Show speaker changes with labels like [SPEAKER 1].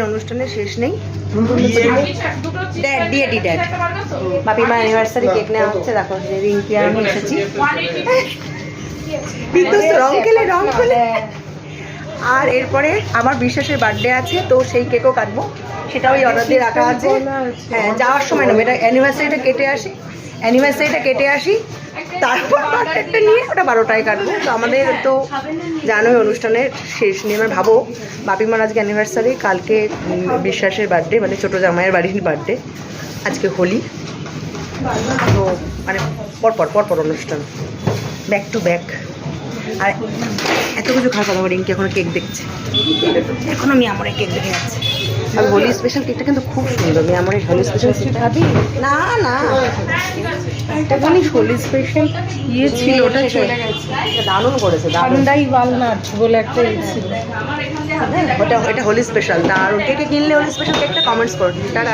[SPEAKER 1] অনুষ্ঠানের শেষ নেই। ড্যাড ডিএডি ড্যাড বাপি মা অ্যানিভার্সারি কেক নেওয়া হচ্ছে। দেখো রিঙ্কি আর আমি এসেছি। বিদ্যুৎ রং খেলে রং খেলে। আর এরপরে আমার বিশ্বাসের বার্থডে আছে, তো সেই কেকও কাটবো, সেটাও ওই অর্ডার দিয়ে রাখা আছে। হ্যাঁ, যাওয়ার সময় নেবো। এটা অ্যানিভার্সারিটা কেটে আসি, তারপর বার্থডেটা নিয়ে ওটা 12টায় কাটবো। তো আমাদের তো জানোই অনুষ্ঠানের শেষ নেই। আমার ভাবো বাপিমার আজকে অ্যানিভার্সারি, কালকে বিশ্বাসের বার্থডে, মানে ছোটো জামাইয়ের বাড়ির বার্থডে, আজকে হোলি। তো মানে পরপর অনুষ্ঠান, ব্যাক টু ব্যাক। আর এত কিছু খাওয়া কথা রিঙ্কি এখনো কেক দেখছে, এখনো আমি আমার কেক দেখে যাচ্ছে। আর হোলি স্পেশাল কেকটা কিন্তু খুব সুন্দর। আমি আমার হোলি স্পেশাল কেকটা খাবি না না
[SPEAKER 2] একটা খালি হোলি স্পেশাল ইয়ে ছিল, ওটা চলে গেছে।
[SPEAKER 1] দারুণ করেছে,
[SPEAKER 2] ঠান্ডাই ওয়ালনাট বলে একটা ইয়ে ছিল।
[SPEAKER 1] ওটা হোলি স্পেশাল। আর কে কে কিনলে হোলি স্পেশাল কেকটা কমেন্টস করুন। টাটা।